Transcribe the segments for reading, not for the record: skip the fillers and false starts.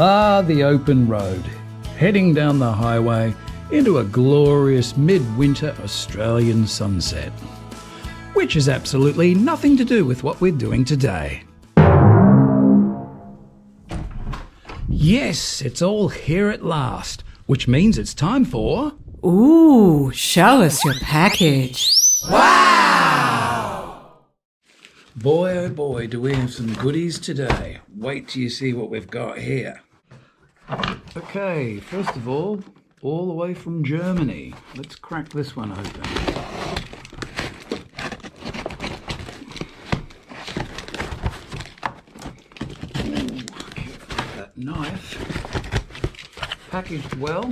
Ah, the open road, heading down the highway into a glorious midwinter Australian sunset, which has absolutely nothing to do with what we're doing today. Yes, it's all here at last, which means it's time for... Ooh, show us your package. Wow! Boy, oh boy, do we have some goodies today. Wait till you see what we've got here. Okay, first of all the way from Germany. Let's crack this one open. Knife, packaged well,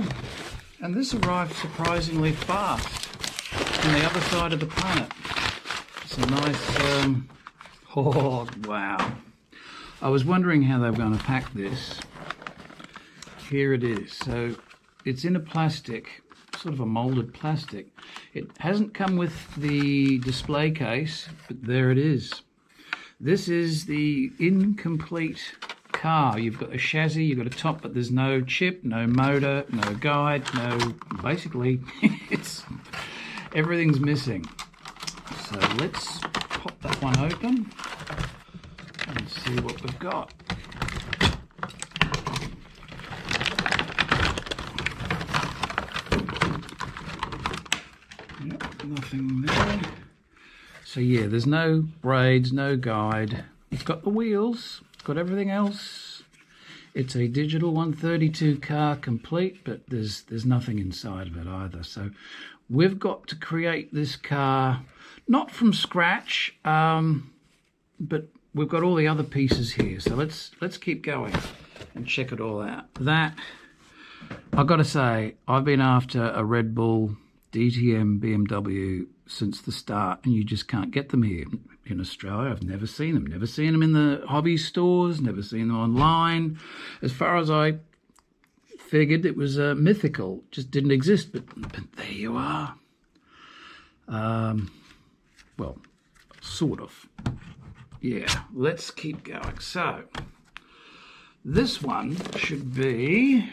and this arrived surprisingly fast from the other side of the planet. It's a nice, oh wow. I was wondering how they were going to pack this. Here it is. So it's in a plastic, sort of a moulded plastic. It hasn't come with the display case, but there it is. This is the incomplete car. You've got a chassis, you've got a top, but there's no chip, no motor, no guide, basically everything's missing. So let's pop that one open and see what we've got. Yep, nothing there. So yeah, there's no braids, no guide. It's got the wheels, got everything else. It's a digital 132 car complete, but there's nothing inside of it either. So we've got to create this car, not from scratch, but we've got all the other pieces here. So let's keep going and check it all out. That, I've got to say, I've been after a Red Bull DTM BMW since the start, and you just can't get them here in Australia. I've never seen them in the hobby stores, never seen them online. As far as I figured, it was mythical, just didn't exist, but there you are. Well, sort of. Yeah, let's keep going. So this one should be,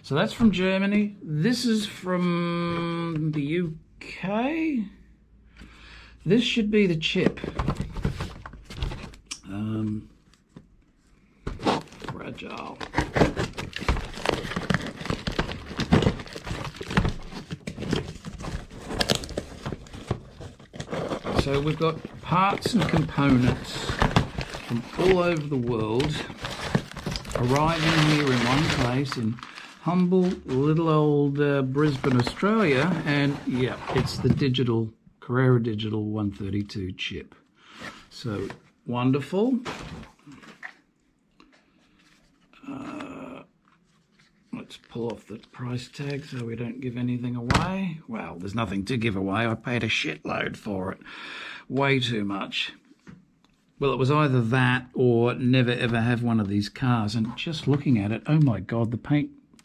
so that's from Germany. This is from the UK. This should be the chip. Fragile. So we've got parts and components from all over the world arriving here in one place in humble little old Brisbane, Australia, and yeah, it's the Carrera digital 132 chip. So wonderful. Let's pull off the price tag so we don't give anything away. Well, there's nothing to give away. I paid a shitload for it. Way too much. Well, it was either that or never ever have one of these cars. And just looking at it, oh my God, the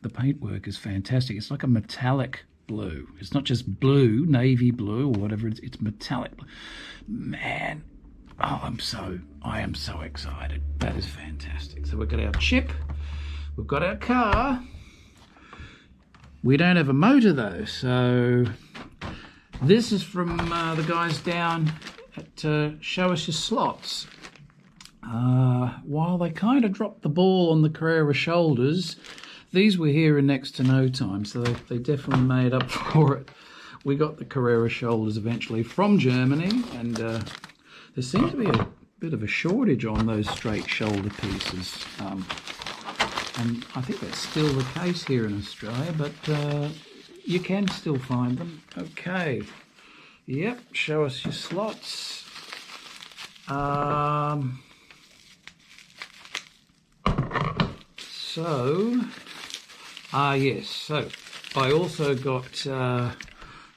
paintwork is fantastic. It's like a metallic blue. It's not just blue, navy blue or whatever. It's metallic. Man, oh, I am so excited. That is fantastic. So we've got our chip. We've got our car. We don't have a motor though, so this is from the guys down at Show Us Your Slots. While they kind of dropped the ball on the Carrera shoulders, these were here in next to no time, so they definitely made up for it. We got the Carrera shoulders eventually from Germany, and there seems to be a bit of a shortage on those straight shoulder pieces. And I think that's still the case here in Australia, but you can still find them. Okay. Yep, Show Us Your Slots. Yes, so I also got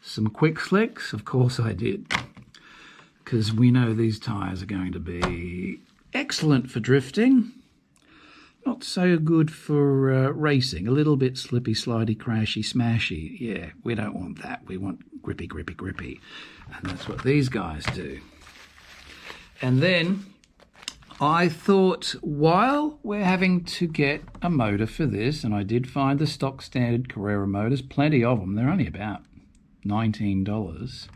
some quick slicks. Of course I did, because we know these tyres are going to be excellent for drifting. Not so good for racing. A little bit slippy, slidey, crashy, smashy. Yeah, we don't want that. We want grippy, grippy, grippy. And that's what these guys do. And then I thought, while we're having to get a motor for this, and I did find the stock standard Carrera motors, plenty of them, they're only about $19.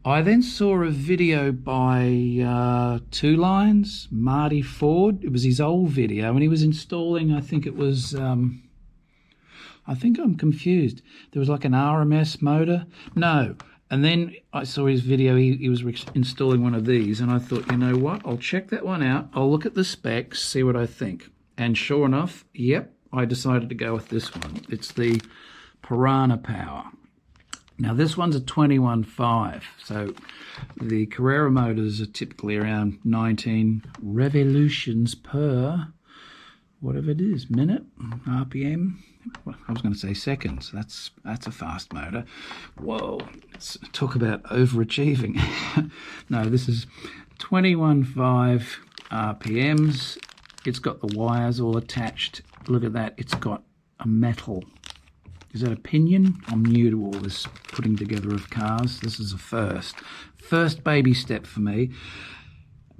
I then saw a video by Two Lines, Marty Ford. It was his old video, and he was installing, I think it was, I think I'm confused. There was like an RMS motor. No. And then I saw his video, he was installing one of these, and I thought, you know what, I'll check that one out. I'll look at the specs, see what I think. And sure enough, yep, I decided to go with this one. It's the Piranha Power. Now this one's a 21.5, so the Carrera motors are typically around 19 revolutions per, whatever it is, minute, RPM. I was going to say seconds. That's a fast motor. Whoa, let's talk about overachieving. No, this is 21.5 RPMs. It's got the wires all attached. Look at that. It's got a metal. Is that a pinion? I'm new to all this putting together of cars. This is a first baby step for me.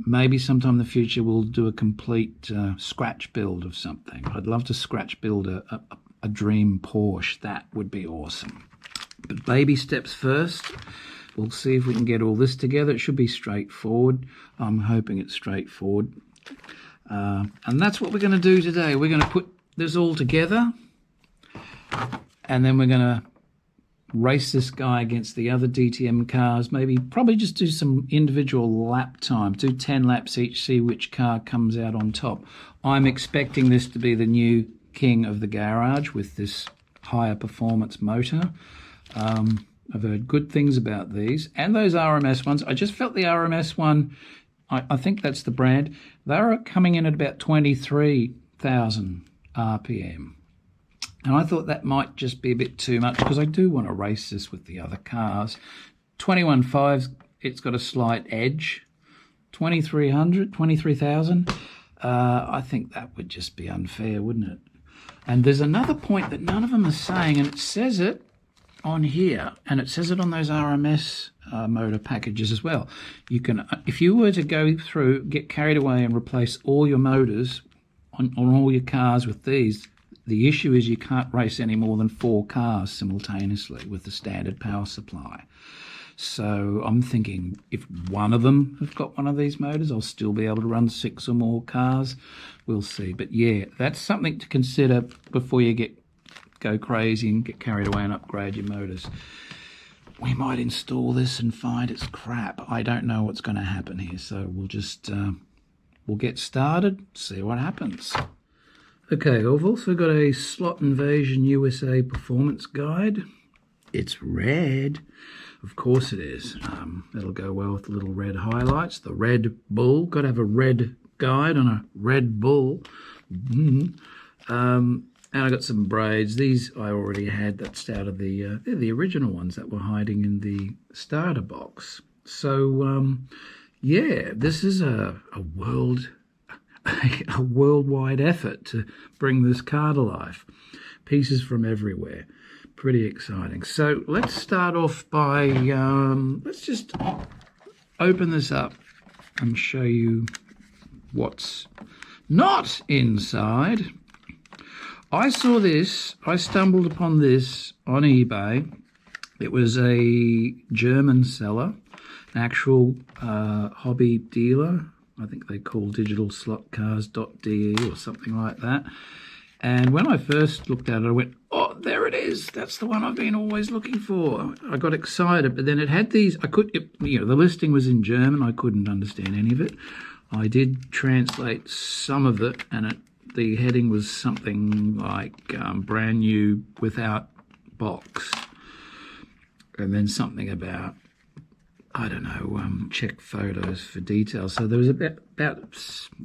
Maybe sometime in the future we'll do a complete scratch build of something. I'd love to scratch build a dream Porsche. That would be awesome. But baby steps first. We'll see if we can get all this together. It should be straightforward. I'm hoping it's straightforward. And that's what we're going to do today. We're going to put this all together, and then we're going to race this guy against the other DTM cars. Probably just do some individual lap times. Do 10 laps each, see which car comes out on top. I'm expecting this to be the new king of the garage with this higher performance motor. I've heard good things about these and those RMS ones. I just felt the RMS one, I think that's the brand, they're coming in at about 23,000 RPM. And I thought that might just be a bit too much because I do want to race this with the other cars. 21.5, it's got a slight edge. 23,000, I think that would just be unfair, wouldn't it? And there's another point that none of them are saying, and it says it on here, and it says it on those RMS motor packages as well. You can, if you were to go through, get carried away and replace all your motors on all your cars with these, the issue is you can't race any more than 4 cars simultaneously with the standard power supply. So I'm thinking if one of them have got one of these motors, I'll still be able to run 6 or more cars. We'll see. But yeah, that's something to consider before you go crazy and get carried away and upgrade your motors. We might install this and find it's crap. I don't know what's going to happen here. So we'll just we'll get started, see what happens. Okay, I've also got a Slot Invasion USA Performance Guide. It's red. Of course it is. It'll go well with the little red highlights. The Red Bull. Got to have a red guide on a Red Bull. And I got some braids. These I already had. That's out of they're the original ones that were hiding in the starter box. So, yeah, this is a worldwide effort to bring this car to life. Pieces from everywhere. Pretty exciting. So let's start off by, let's just open this up and show you what's not inside. I saw this, I stumbled upon this on eBay. It was a German seller, an actual hobby dealer. I think they call digitalslotcars.de or something like that. And when I first looked at it, I went, oh, there it is. That's the one I've been always looking for. I got excited, but then it had these, the listing was in German. I couldn't understand any of it. I did translate some of it, and the heading was something like brand new without box. And then something about, I don't know, check photos for details. So there was about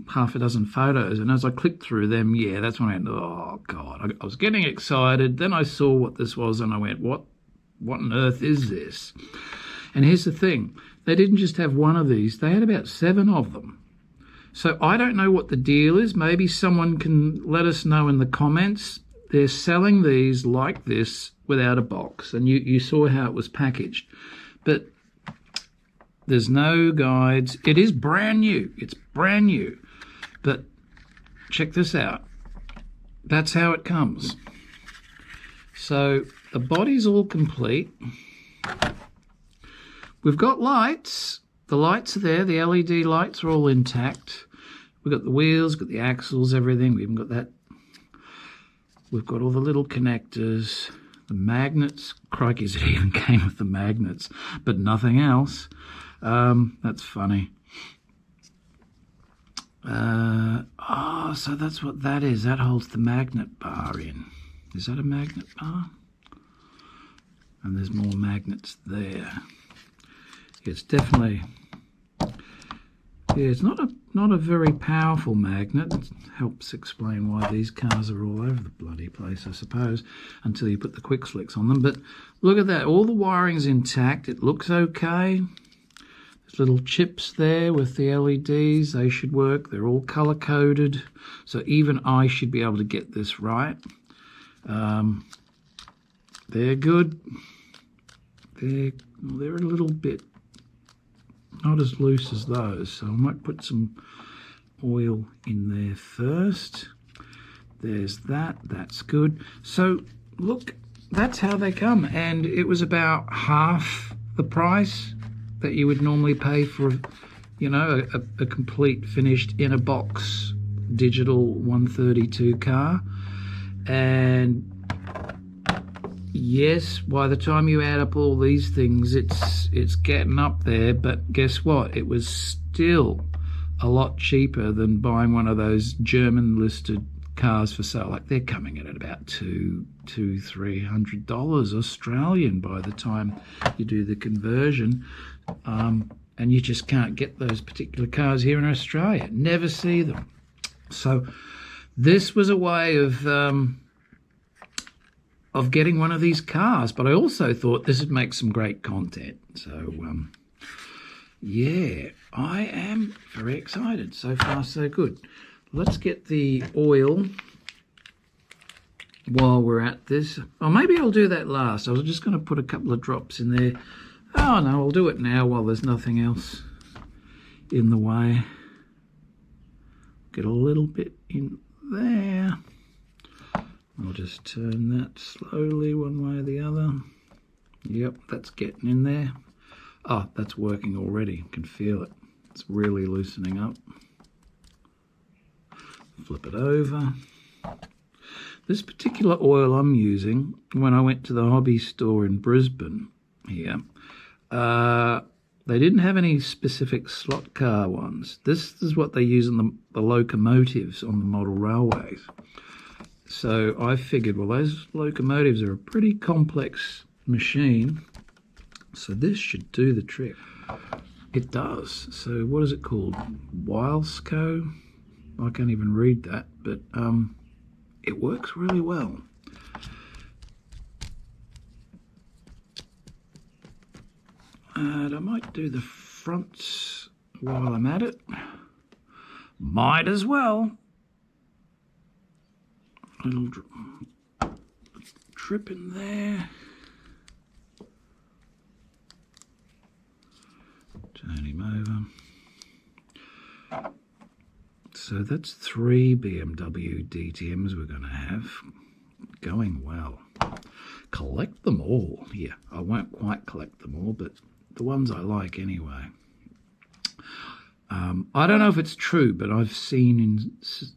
half a dozen photos, and as I clicked through them, yeah, that's when I went, oh God, I was getting excited. Then I saw what this was, and I went, what on earth is this? And here's the thing, they didn't just have one of these, they had about 7 of them. So I don't know what the deal is. Maybe someone can let us know in the comments. They're selling these like this without a box, and you saw how it was packaged. But There's no guides. It is brand new. It's brand new. But check this out. That's how it comes. So the body's all complete. We've got lights. The lights are there. The LED lights are all intact. We've got the wheels, got the axles, everything. We even got that. We've got all the little connectors, the magnets. Crikey's, it even came with the magnets, but nothing else. That's funny. So that's what that is. That holds the magnet bar in. Is that a magnet bar? And there's more magnets there. It's definitely, yeah, it's not a very powerful magnet. It helps explain why these cars are all over the bloody place, I suppose, until you put the quick slicks on them. But look at that, all the wiring's intact. It looks okay. There's little chips there with the LEDs. They should work. They're all color coded, so even I should be able to get this right. They're good. They're a little bit not as loose as those, so I might put some oil in there first. There's that. That's good. So look, that's how they come, and it was about half the price that you would normally pay for, you know, a complete finished in a box digital 132 car. And yes, by the time you add up all these things, it's getting up there, but guess what? It was still a lot cheaper than buying one of those German listed cars for sale. Like, they're coming in at about $300 Australian by the time you do the conversion. And you just can't get those particular cars here in Australia. Never see them. So this was a way of getting one of these cars, but I also thought this would make some great content. So yeah, I am very excited. So far so good. Let's get the oil while we're at this. Oh, maybe I'll do that last. I was just going to put a couple of drops in there. Oh no, I'll do it now while there's nothing else in the way. Get a little bit in there. I'll just turn that slowly one way or the other. Yep, that's getting in there. Oh, that's working already. I can feel it. It's really loosening up. Flip it over. This particular oil I'm using, when I went to the hobby store in Brisbane here, they didn't have any specific slot car ones. This is what they use in the locomotives on the model railways. So I figured, well, those locomotives are a pretty complex machine, so this should do the trick. It does. So what is it called? Wilesco? I can't even read that, but it works really well. And I might do the fronts while I'm at it. Might as well. Little drip in there. Turn him over. So that's 3 BMW DTMs we're going to have. Going well. Collect them all. Yeah, I won't quite collect them all, but the ones I like anyway. I don't know if it's true, but I've seen in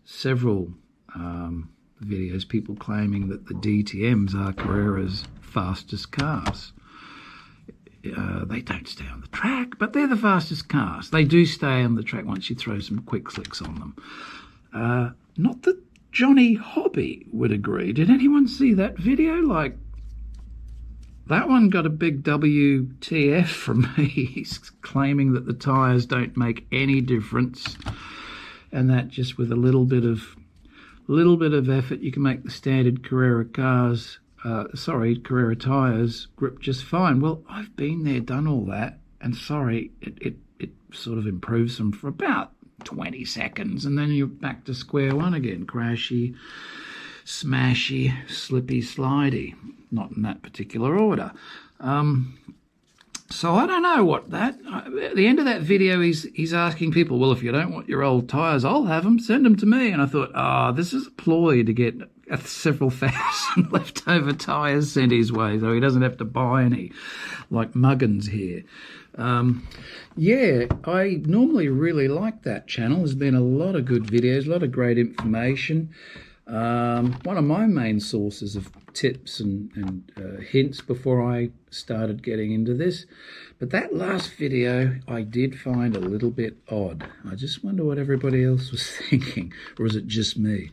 several videos people claiming that the DTMs are Carrera's fastest cars. They don't stay on the track, but they're the fastest cars. They do stay on the track once you throw some quick slicks on them. Not that Johnny Hobby would agree. Did anyone see that video? Like, that one got a big WTF from me. He's claiming that the tyres don't make any difference, and that just with a little bit of effort you can make the standard Carrera cars, Carrera tyres grip just fine. Well, I've been there, done all that, and it sort of improves them for about 20 seconds, and then you're back to square one again. Crashy, smashy, slippy, slidey. Not in that particular order. So I don't know what that. At the end of that video, he's asking people, well, if you don't want your old tyres, I'll have them. Send them to me. And I thought, this is a ploy to get several thousand leftover tyres sent his way, so he doesn't have to buy any, like Muggins here. Yeah, I normally really like that channel. There's been a lot of good videos, a lot of great information. One of my main sources of tips and hints before I started getting into this. But that last video I did find a little bit odd. I just wonder what everybody else was thinking, or is it just me?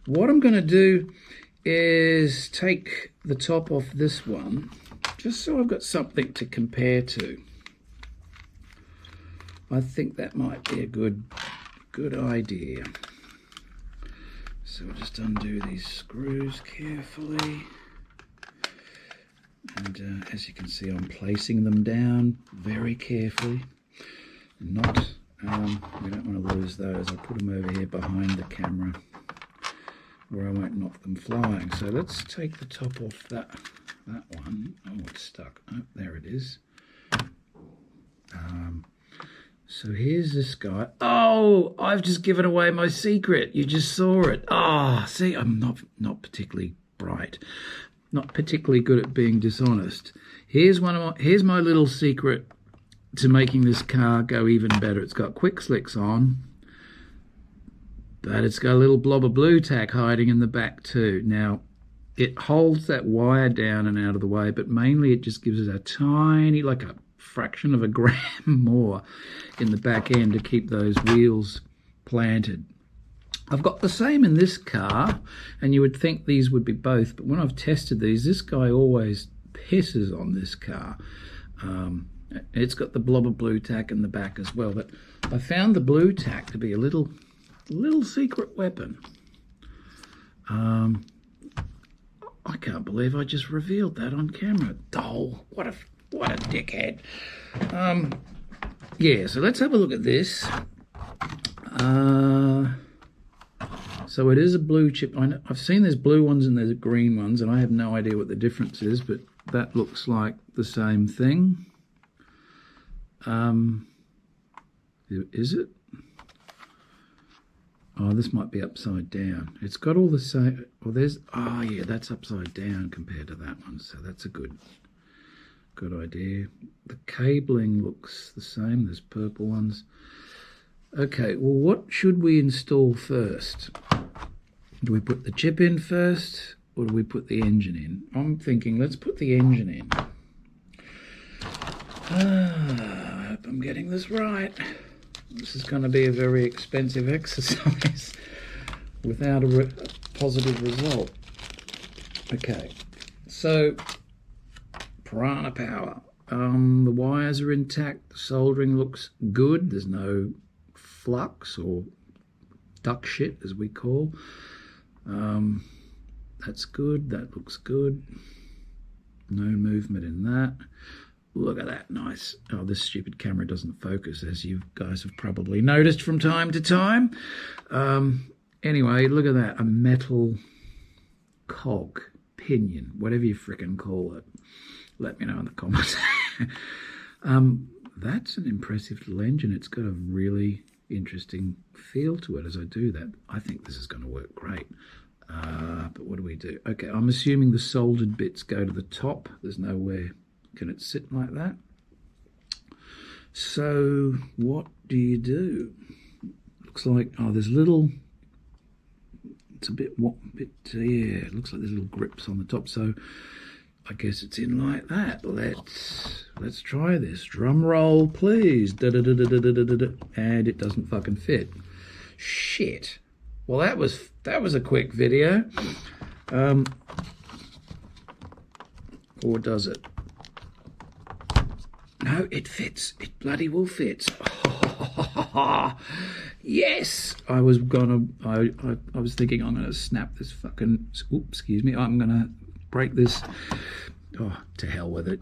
What I'm going to do is take the top off this one, just so I've got something to compare to. I think that might be a good idea. So we'll just undo these screws carefully. And as you can see, I'm placing them down very carefully. Not, we don't want to lose those. I'll put them over here behind the camera where I won't knock them flying. So let's take the top off that one. Oh, it's stuck. Oh, there it is. So here's this guy. Oh, I've just given away my secret. You just saw it. Ah, see, I'm not particularly bright. Not particularly good at being dishonest. Here's my little secret to making this car go even better. It's got quick slicks on, but it's got a little blob of blue tack hiding in the back too. Now, it holds that wire down and out of the way, but mainly it just gives us a tiny, like a fraction of a gram more in the back end to keep those wheels planted. I've got the same in this car, and you would think these would be both, but when I've tested these, this guy always pisses on this car. It's got the blob of blue tack in the back as well, but I found the blue tack to be a little secret weapon. I can't believe I just revealed that on camera. Oh, what a dickhead. Yeah, so let's have a look at this. So it is a blue chip. I've seen there's blue ones and there's green ones, and I have no idea what the difference is, but that looks like the same thing. Is it? Oh, this might be upside down. It's got all the same. Well, oh yeah, that's upside down compared to that one, so that's a good idea. The cabling looks the same. There's purple ones. Okay, well, what should we install first? Do we put the chip in first, or do we put the engine in? I'm thinking let's put the engine in. I hope I'm getting this right. This is going to be a very expensive exercise without a positive result. Okay, so Piranha Power. The wires are intact. The soldering looks good. There's no flux or duck shit, as we call. That's good. That looks good. No movement in that. Look at that, nice. Oh, this stupid camera doesn't focus, as you guys have probably noticed from time to time. Anyway, look at that. A metal cog, pinion, whatever you frickin' call it. Let me know in the comments. That's an impressive little engine. It's got a really interesting feel to it as I do that. I think this is going to work great. But what do we do? Okay, I'm assuming the soldered bits go to the top. There's nowhere can it sit like that. So what do you do? Looks like, oh, there's little, it's a bit, yeah, it looks like there's little grips on the top. So I guess it's in like that. Let's try this. Drum roll, please. And it doesn't fucking fit. Shit. Well, that was a quick video. Or does it? No, it fits. It bloody well fits. Yes. I was thinking I'm gonna snap this fucking. Oops, excuse me. I'm gonna break this. Oh, to hell with it.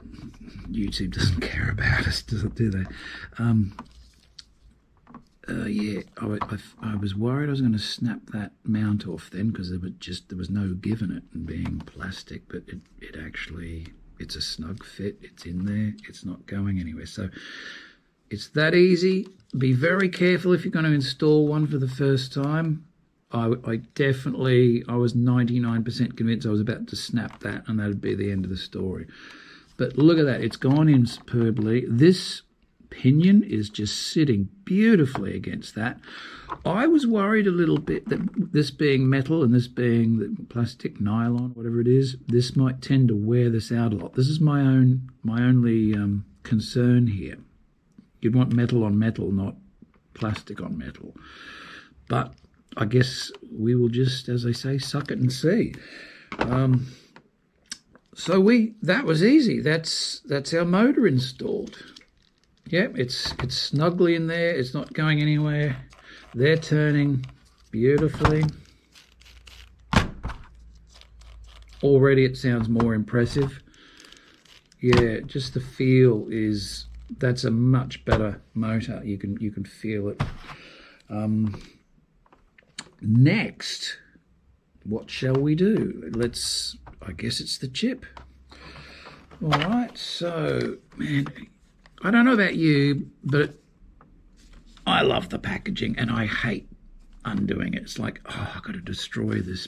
YouTube doesn't care about us, do they? Yeah, I was worried I was going to snap that mount off then, because there was no give in it and being plastic, but it actually It's a snug fit. It's in there. It's not going anywhere. So it's that easy. Be very careful if you're going to install one for the first time. I was 99% convinced I was about to snap that and that would be the end of the story. But look at that. It's gone in superbly. This pinion is just sitting beautifully against that. I was worried a little bit that this being metal and this being the plastic, nylon, whatever it is, this might tend to wear this out a lot. This is my only concern here. You'd want metal on metal, not plastic on metal. But I guess we will just, as I say, suck it and see. That was easy. That's our motor installed. Yeah, it's snugly in there. It's not going anywhere. They're turning beautifully. Already it sounds more impressive. Yeah, just the feel is, that's a much better motor. You can feel it. Next, what shall we do? I guess it's the chip. All right, so, man, I don't know about you, but I love the packaging and I hate undoing it. It's like, oh, I've got to destroy this.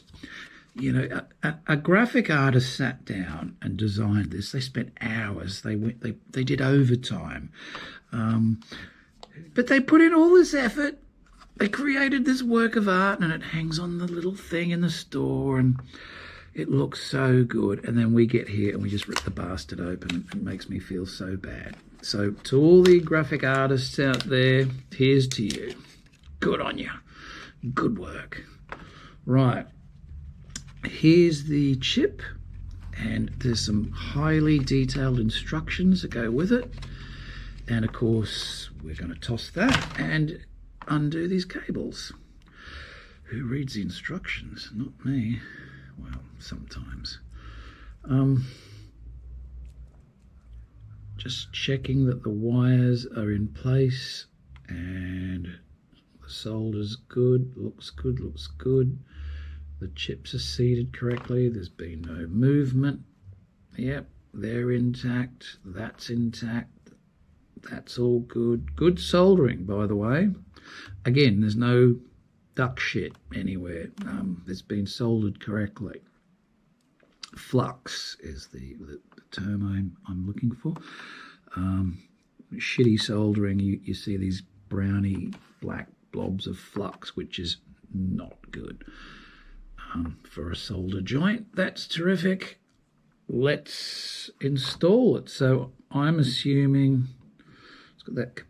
You know, a graphic artist sat down and designed this. They spent hours. They did overtime. But they put in all this effort. They created this work of art and it hangs on the little thing in the store and it looks so good. And then we get here and we just rip the bastard open and it makes me feel so bad. So to all the graphic artists out there, here's to you. Good on you. Good work. Right. Here's the chip and there's some highly detailed instructions that go with it. And of course, we're going to toss that and undo these cables. Who reads the instructions? Not me. Well, sometimes. Just checking that the wires are in place and the solder's good, looks good, looks good. The chips are seated correctly. There's been no movement. Yep, they're intact. That's intact. That's all good. Good soldering, by the way. Again, there's no duck shit anywhere. It's been soldered correctly. Flux is the term I'm looking for. Shitty soldering, you see these browny black blobs of flux, which is not good for a solder joint. That's terrific. Let's install it. So I'm assuming it's got that.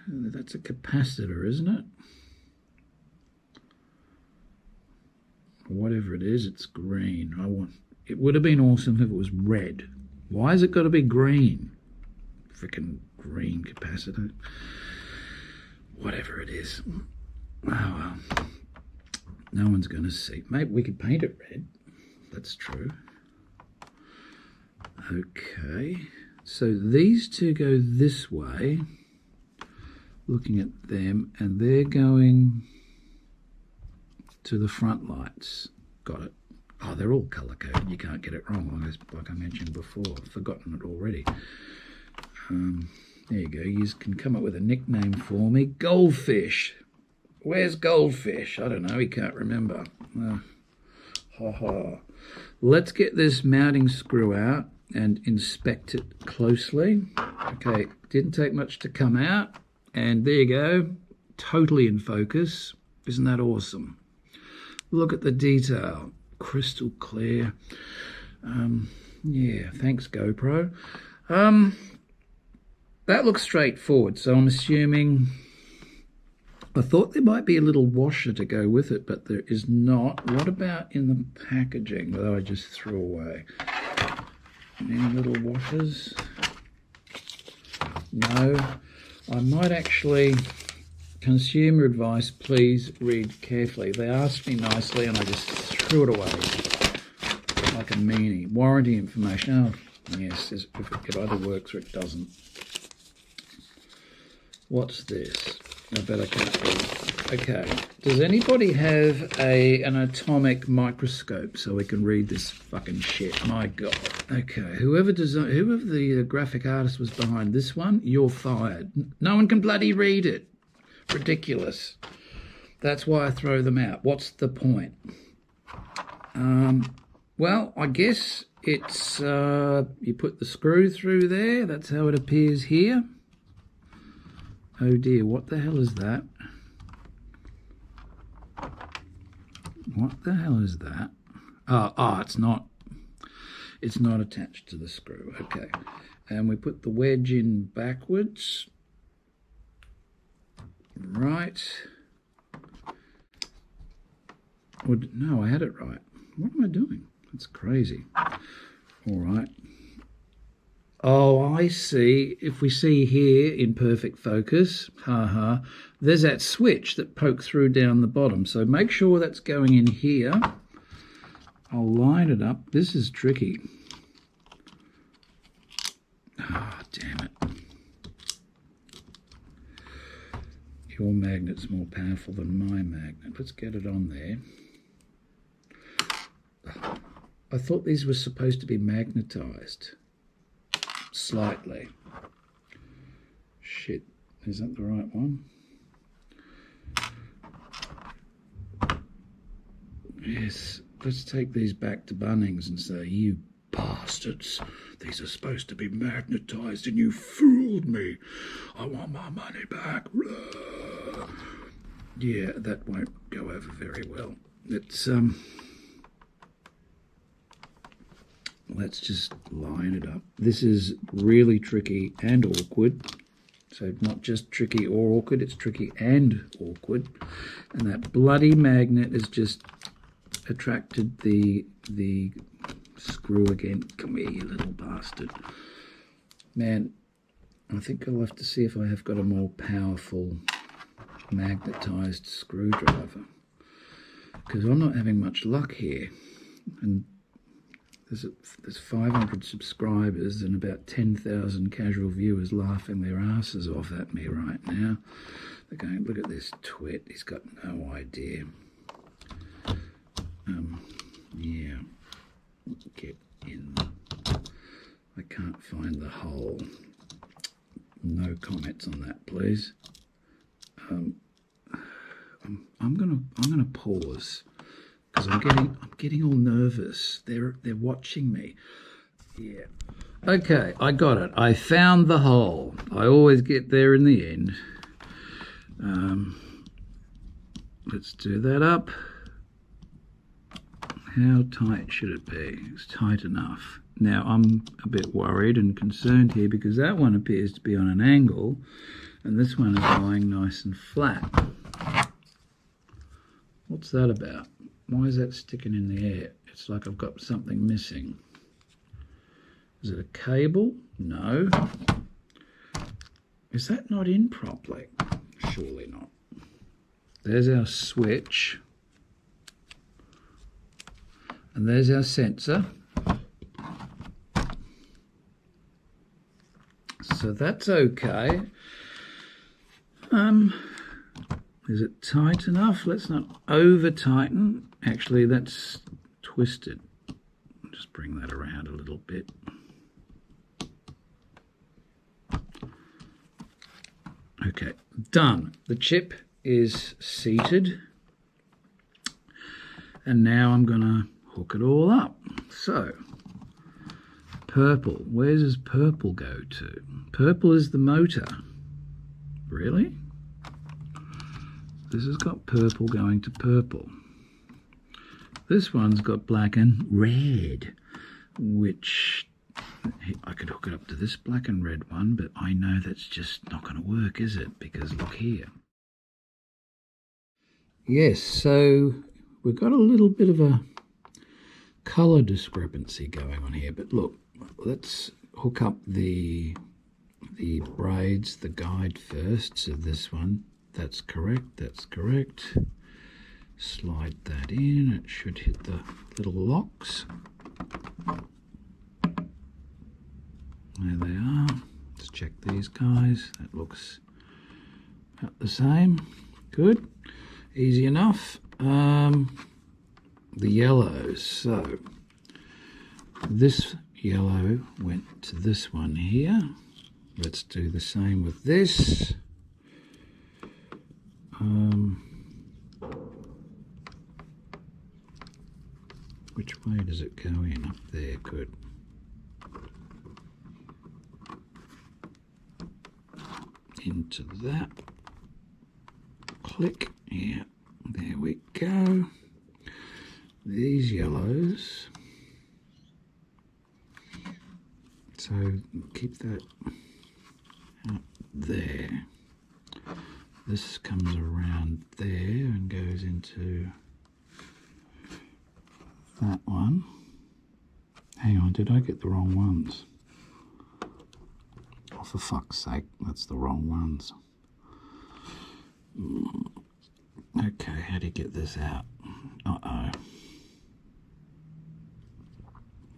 That's a capacitor, isn't it? Whatever it is, it's green. It would have been awesome if it was red. Why has it got to be green? Frickin' green capacitor. Whatever it is. Oh well. No one's going to see. Maybe we could paint it red. That's true. Okay. So these two go this way. Looking at them, and they're going to the front lights. Got it. Oh, they're all color-coded. You can't get it wrong, like I mentioned before. I've forgotten it already. There you go. You can come up with a nickname for me. Goldfish. Where's Goldfish? I don't know. He can't remember. Let's get this mounting screw out and inspect it closely. Okay, didn't take much to come out. And there you go. Totally in focus. Isn't that awesome? Look at the detail. Crystal clear. Yeah, thanks GoPro. That looks straightforward, so I'm assuming... I thought there might be a little washer to go with it, but there is not. What about in the packaging that I just threw away? Any little washers? No. I might actually... Consumer advice, please read carefully. They asked me nicely and I just threw it away like a meanie. Warranty information. Oh, yes, it either works or it doesn't. What's this? I bet I can't read. Okay. Does anybody have an atomic microscope so we can read this fucking shit? My God. Okay. Whoever the graphic artist was behind this one, you're fired. No one can bloody read it. Ridiculous. That's why I throw them out. What's the point? Well, I guess it's you put the screw through there. That's how it appears here. Oh dear, what the hell is that? What the hell is that? Oh, it's not attached to the screw. Okay. And we put the wedge in backwards. Right. No, I had it right. What am I doing? That's crazy. All right. Oh, I see. If we see here in perfect focus, there's that switch that pokes through down the bottom. So make sure that's going in here. I'll line it up. This is tricky. Ah, oh, damn it. Your magnet's more powerful than my magnet. Let's get it on there. I thought these were supposed to be magnetized. Slightly. Shit. Is that the right one? Yes. Let's take these back to Bunnings and say, you bastards, these are supposed to be magnetized and you fooled me. I want my money back. Yeah, that won't go over very well. Let's just line it up. This is really tricky and awkward. So not just tricky or awkward, it's tricky and awkward. And that bloody magnet has just attracted the screw again. Come here, you little bastard. Man, I think I'll have to see if I have got a more powerful magnetized screwdriver, because I'm not having much luck here. And there's 500 subscribers and about 10,000 casual viewers laughing their asses off at me right now. They're going, look at this twit, he's got no idea. Yeah, get in. I can't find the hole. No comments on that, please. I'm gonna pause because I'm getting all nervous. They're watching me. Yeah. Okay, I got it. I found the hole. I always get there in the end. Let's do that up. How tight should it be? It's tight enough. Now I'm a bit worried and concerned here because that one appears to be on an angle and this one is lying nice and flat. What's that about? Why is that sticking in the air? It's like I've got something missing. Is it a cable? No. Is that not in properly? Surely not. There's our switch. And there's our sensor. So that's okay. Is it tight enough? Let's not over tighten. Actually, that's twisted. Just bring that around a little bit. Okay, done. The chip is seated. And now I'm going to hook it all up. So, purple. Where does purple go to? Purple is the motor. Really? This has got purple going to purple. This one's got black and red, which I could hook it up to this black and red one, but I know that's just not going to work, is it? Because look here. Yes, so we've got a little bit of a colour discrepancy going on here, but look, let's hook up the braids, the guide first. So this one, that's correct, that's correct. Slide that in, it should hit the little locks. There they are. Let's check these guys. That looks About the same. Good. Easy enough. The yellows. So this yellow went to this one here. Let's do the same with this. Which way does it go in? Up there. Good. Into that. Click. Yeah. There we go. These yellows. So keep that up there. This comes around there and goes into that one. Hang on, did I get the wrong ones? Oh, for fuck's sake, that's the wrong ones. Okay, how do you get this out? Uh-oh.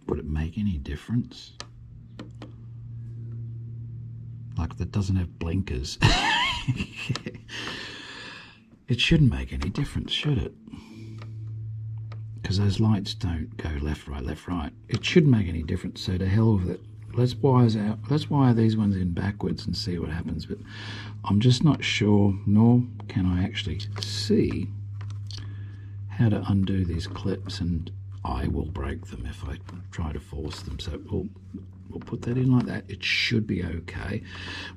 Would it make any difference? Like, that doesn't have blinkers. It shouldn't make any difference, should it? Because those lights don't go left, right, left, right. It shouldn't make any difference, so to hell with it. Let's wire these ones in backwards and see what happens. But I'm just not sure, nor can I actually see how to undo these clips, and I will break them if I try to force them. So we'll put that in like that. It should be okay.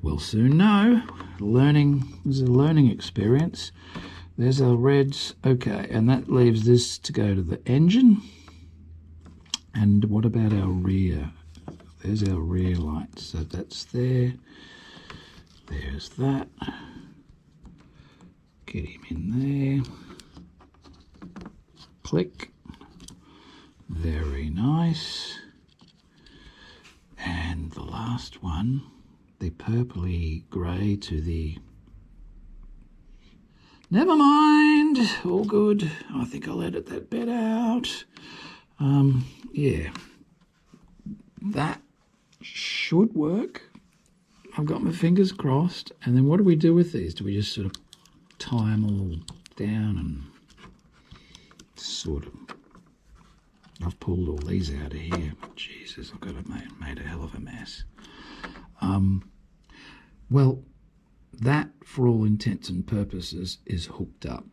We'll soon know. This is a learning experience. There's our reds. Okay, and that leaves this to go to the engine. And what about our rear? There's our rear light. So that's there. There's that. Get him in there. Click. Very nice. And the last one, the purpley grey to the... Never mind, all good. I think I'll edit that bit out. Yeah, that should work. I've got my fingers crossed. And then what do we do with these? Do we just sort of tie them all down and sort of... I've pulled all these out of here. Jesus, I've got to made a hell of a mess. Well, that, for all intents and purposes, is hooked up.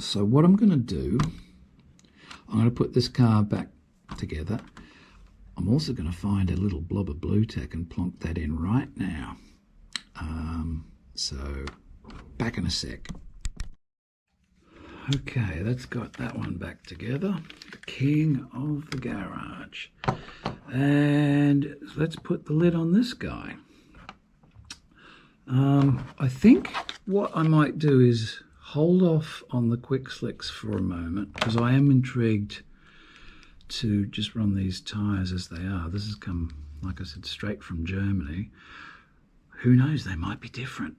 So what I'm going to do, I'm going to put this car back together. I'm also going to find a little blob of blue tack and plonk that in right now. So back in a sec. Okay, that's got that one back together. The king of the garage. And let's put the lid on this guy. I think what I might do is hold off on the quick slicks for a moment, because I am intrigued to just run these tyres as they are. This has come, like I said, straight from Germany. Who knows, they might be different.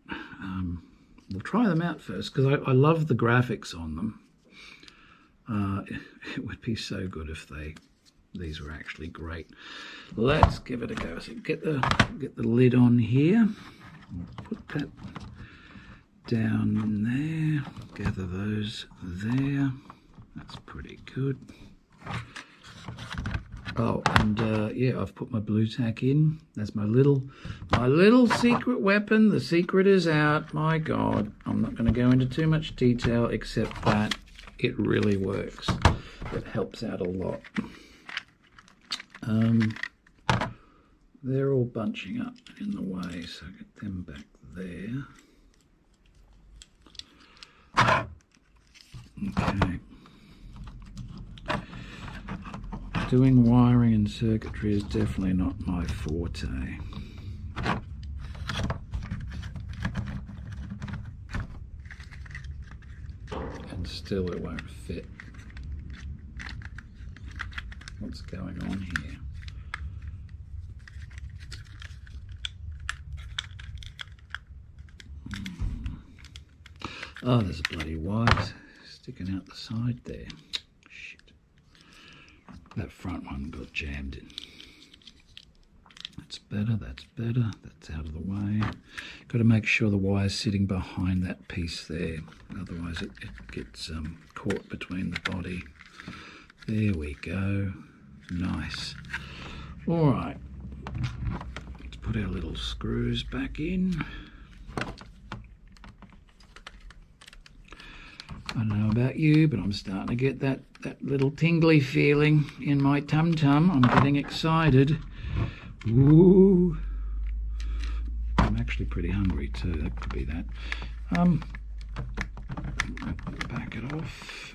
We'll try them out first, because I love the graphics on them. It would be so good if these were actually great. Let's give it a go. So get the lid on here. Put that down in there. Gather those there. That's pretty good. Oh, and yeah, I've put my blue tack in. That's my little secret weapon. The secret is out. My God, I'm not going to go into too much detail, except that it really works. It helps out a lot. They're all bunching up in the way, so get them back there. Okay. Doing wiring and circuitry is definitely not my forte. And still it won't fit. What's going on here? Oh, there's a bloody wire sticking out the side there. Shit. That front one got jammed in. That's better, that's better. That's out of the way. Got to make sure the wire's sitting behind that piece there. Otherwise it gets caught between the body. There we go. Nice. All right. Let's put our little screws back in. I don't know about you, but I'm starting to get that little tingly feeling in my tum-tum. I'm getting excited. Ooh. I'm actually pretty hungry too. That could be that. Back it off.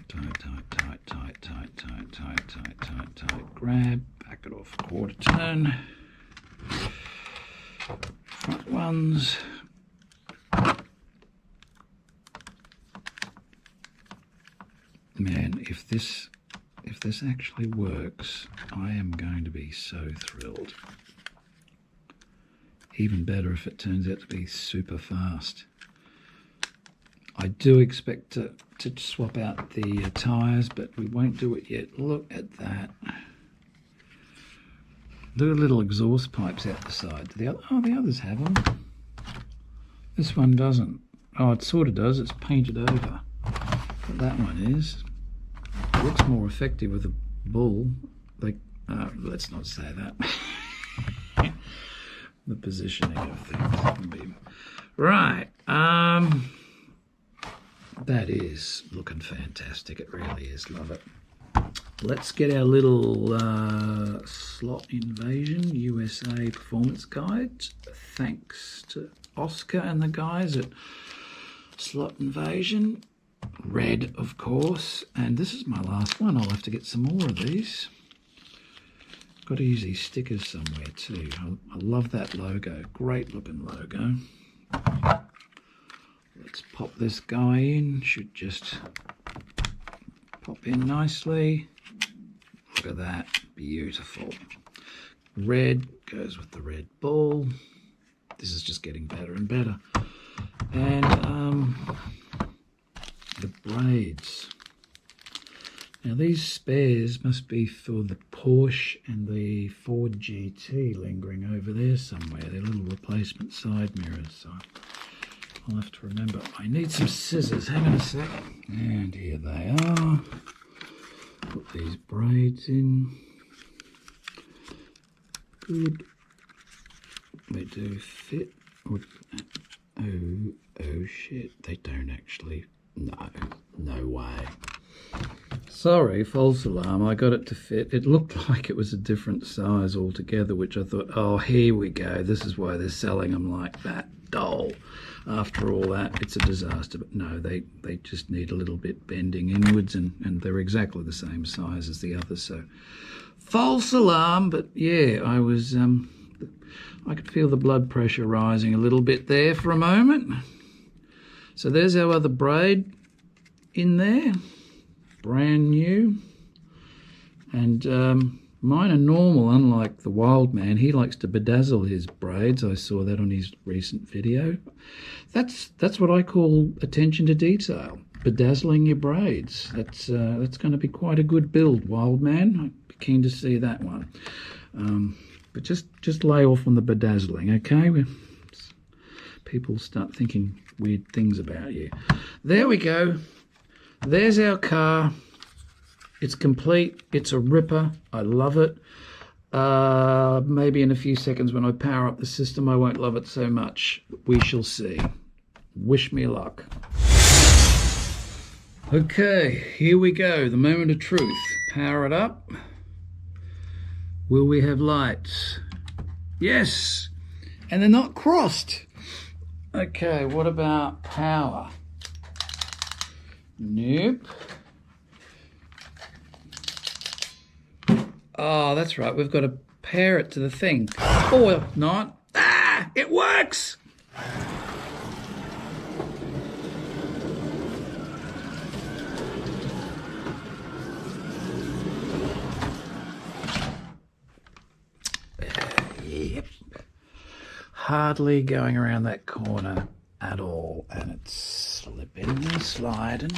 Tight, tight, tight, tight, tight, tight, tight, tight, tight, tight. Grab. Back it off. Quarter turn. Front ones. Man, if this actually works, I am going to be so thrilled. Even better if it turns out to be super fast. I do expect to swap out the tyres, but we won't do it yet. Look at that. Look at little exhaust pipes out the side. The others have them. This one doesn't. Oh, it sort of does. It's painted over. But that one is. It looks more effective with a bull. Like, let's not say that. The positioning of things. Right. That is looking fantastic. It really is. Love it. Let's get our little slot invasion USA performance guide. Thanks to Oscar and the guys at Slot Invasion. Red, of course. And this is my last one. I'll have to get some more of these. Got to use these stickers somewhere too. I love that logo. Great looking logo. Let's pop this guy in. Should just pop in nicely. Look at that. Beautiful. Red goes with the red ball. This is just getting better and better. And the braids. Now these spares must be for the Porsche and the Ford GT lingering over there somewhere. They're little replacement side mirrors. So I'll have to remember. I need some scissors. Hang on a sec. And here they are. Put these braids in. Good. They do fit. Oh shit. They don't actually. No way. Sorry, false alarm. I got it to fit. It looked like it was a different size altogether, which I thought, oh, here we go. This is why they're selling them like that. Dull. After all that, it's a disaster. But no, they just need a little bit bending inwards, and they're exactly the same size as the others. So, false alarm. But yeah, I could feel the blood pressure rising a little bit there for a moment. So there's our other braid in there. Brand new. And mine are normal, unlike the wild man. He likes to bedazzle his braids. I saw that on his recent video. That's what I call attention to detail. Bedazzling your braids. That's going to be quite a good build, wild man. I'd be keen to see that one. But just lay off on the bedazzling, okay? People start thinking weird things about you. There we go. There's our car. It's complete. It's a ripper. I love it. Maybe in a few seconds when I power up the system, I won't love it so much. We shall see. Wish me luck. Okay, here we go. The moment of truth. Power it up. Will we have lights? Yes. And they're not crossed. Okay, what about power? Nope. Oh, that's right. We've got to pair it to the thing. Or not. Ah, it works. Yep. Hardly going around that corner at all, and it's slipping and sliding.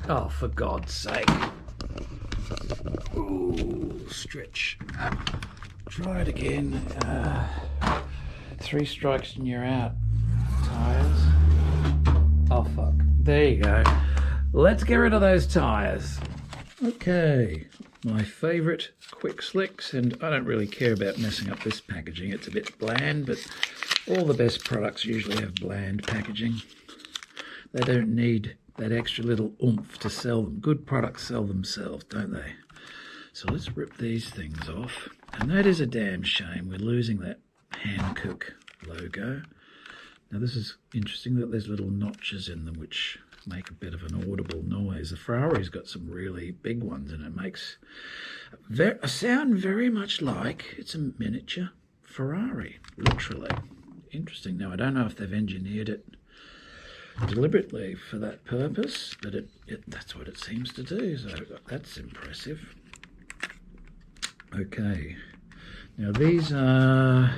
Oh, for God's sake. Ooh, stretch. Try it again. 3 strikes and you're out. Tires. Oh fuck. There you go. Let's get rid of those tires. Okay. My favourite quick slicks, and I don't really care about messing up this packaging. It's a bit bland, but all the best products usually have bland packaging. They don't need that extra little oomph to sell them. Good products sell themselves, don't they? So let's rip these things off. And that is a damn shame. We're losing that Hankook logo. Now this is interesting that there's little notches in them which make a bit of an audible noise. The Ferrari's got some really big ones and it makes a sound very much like it's a miniature Ferrari, literally. Interesting. Now I don't know if they've engineered it deliberately for that purpose, but that's what it seems to do, so that's impressive. Okay, now these are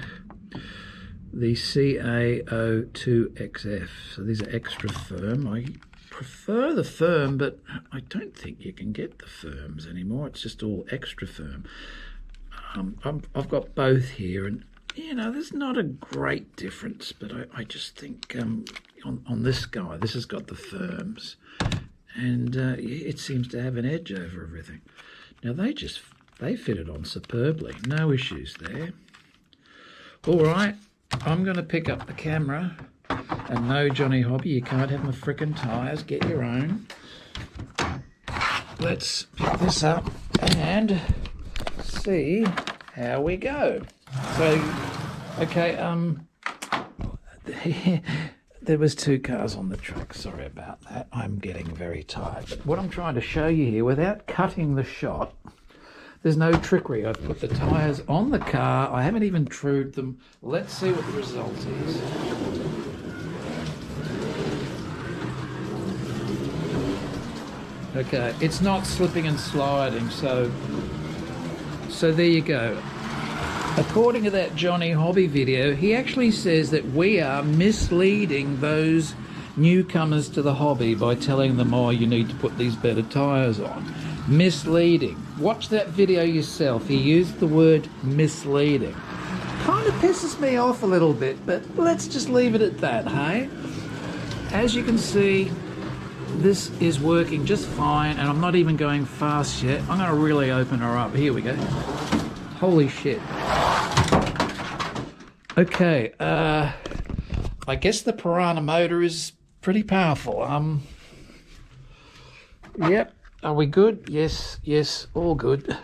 the CA02XF, so these are extra firm. I prefer the firm, but I don't think you can get the firms anymore. It's just all extra firm. I've got both here, and you know, there's not a great difference, but I just think on this guy, this has got the firms, and it seems to have an edge over everything. Now they fit it on superbly, no issues there. All right, I'm going to pick up the camera, and no, Johnny Hobby, you can't have my frickin' tyres, get your own. Let's pick this up and see how we go. So, okay, there was 2 cars on the track. Sorry about that. I'm getting very tired. But what I'm trying to show you here, without cutting the shot, there's no trickery. I've put the tyres on the car. I haven't even trued them. Let's see what the result is. Okay, it's not slipping and sliding, so there you go. According to that Johnny Hobby video, he actually says that we are misleading those newcomers to the hobby by telling them, oh, you need to put these better tyres on. Misleading. Watch that video yourself. He used the word misleading. Kind of pisses me off a little bit, but let's just leave it at that, hey? As you can see, this is working just fine, and I'm not even going fast yet. I'm going to really open her up. Here we go. Holy shit. Okay, I guess the Piranha motor is pretty powerful. Yep. Are we good? Yes, all good.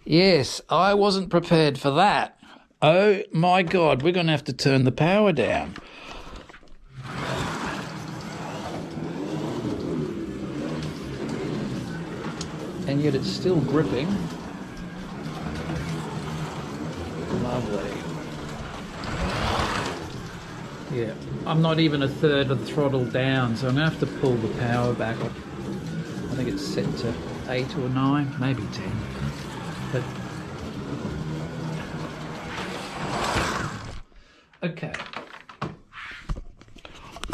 Yes, I wasn't prepared for that. Oh my God, we're going to have to turn the power down. And yet it's still gripping. Lovely. Yeah, I'm not even a third of the throttle down, so I'm going to have to pull the power back up. I think it's set to 8 or 9, maybe 10. But okay.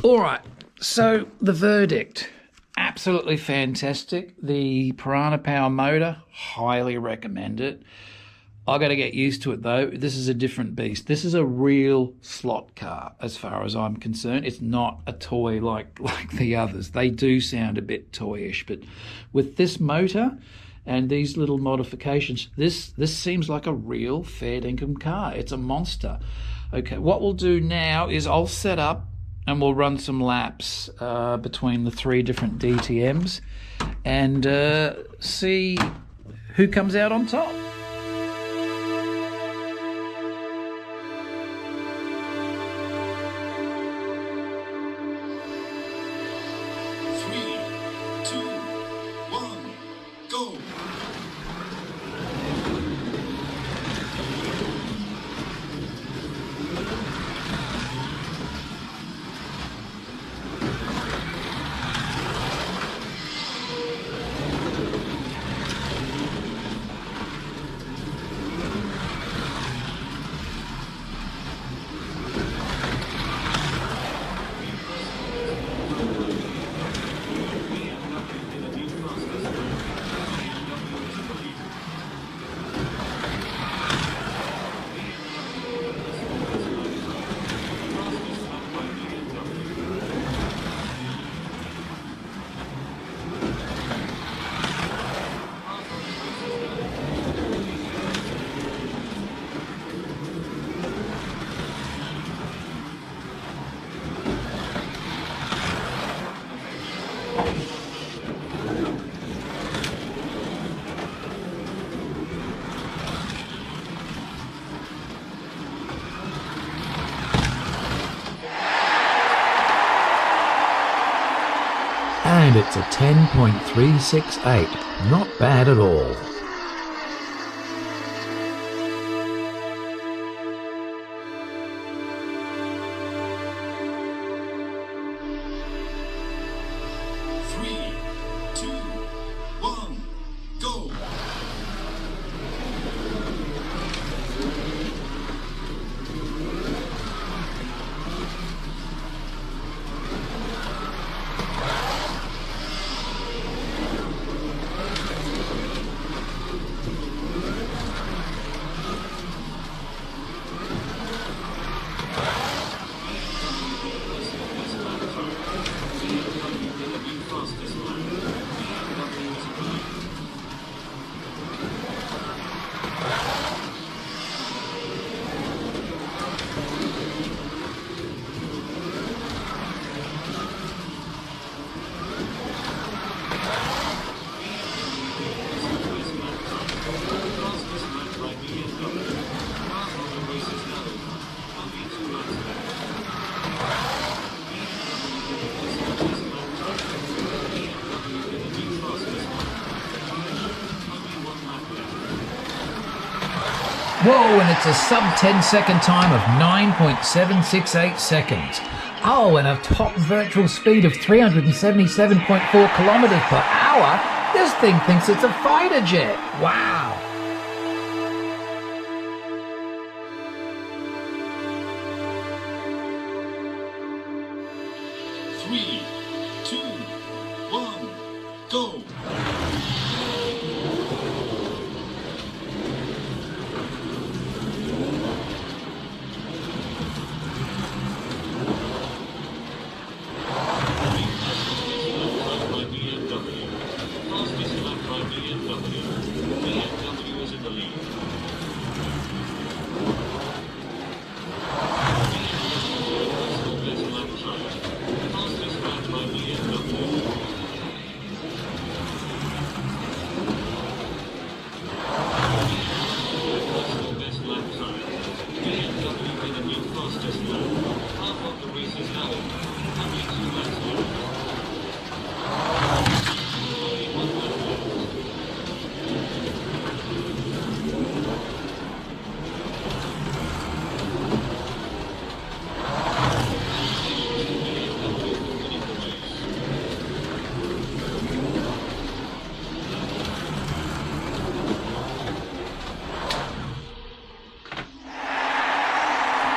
All right. So the verdict, absolutely fantastic. The Piranha Power motor, highly recommend it. I got to get used to it though. This is a different beast. This is a real slot car as far as I'm concerned. It's not a toy like the others. They do sound a bit toyish, but with this motor and these little modifications, this seems like a real fair dinkum car. It's a monster. Okay, what we'll do now is I'll set up and we'll run some laps between the 3 different DTMs and see who comes out on top. And it's a 10.368. Not bad at all. Whoa, and it's a sub-10 second time of 9.768 seconds. Oh, and a top virtual speed of 377.4 kilometers per hour. This thing thinks it's a fighter jet. Wow. Three, two, one, go.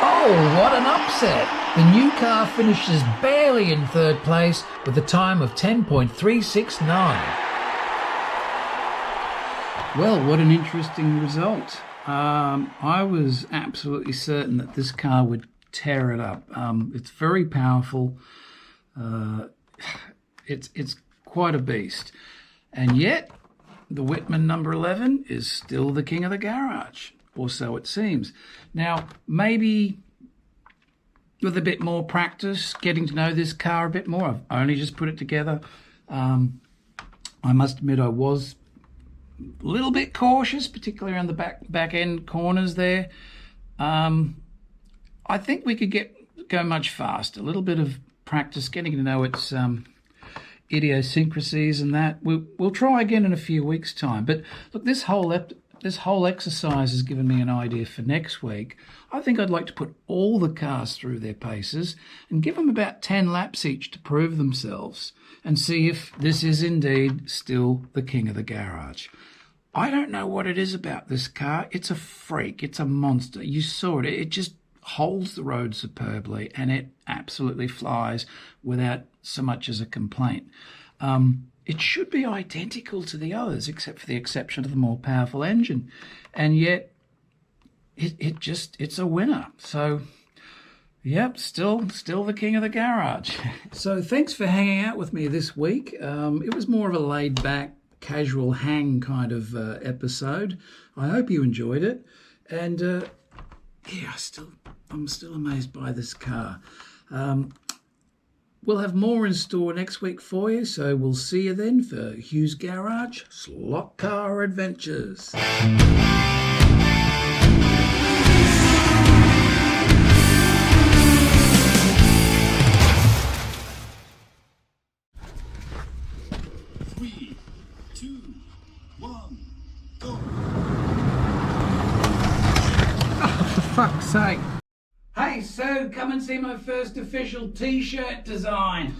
Oh, what an upset! The new car finishes barely in third place with a time of 10.369. Well, what an interesting result. I was absolutely certain that this car would tear it up. It's very powerful. It's quite a beast. And yet, the Whitman number 11 is still the king of the garage, or so it seems. Now, maybe with a bit more practice, getting to know this car a bit more. I've only just put it together. I must admit I was a little bit cautious, particularly around the back end corners there. I think we could go much faster. A little bit of practice, getting to know its idiosyncrasies and that. We'll try again in a few weeks' time. But look, this whole exercise has given me an idea for next week. I think I'd like to put all the cars through their paces and give them about 10 laps each to prove themselves and see if this is indeed still the king of the garage. I don't know what it is about this car. It's a freak. It's a monster. You saw it. It just holds the road superbly and it absolutely flies without so much as a complaint. It should be identical to the others, except for the exception of the more powerful engine. And yet, it's a winner. So, yep, still the king of the garage. So thanks for hanging out with me this week. It was more of a laid-back, casual hang kind of episode. I hope you enjoyed it. And, yeah, I'm still amazed by this car. We'll have more in store next week for you, so we'll see you then for Hughes Garage Slot Car Adventures. Okay, so come and see my first official t-shirt design.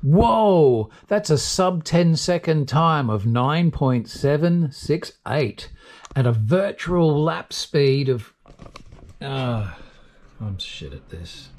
Whoa, that's a sub 10-second time of 9.768 and a virtual lap speed of... I'm shit at this.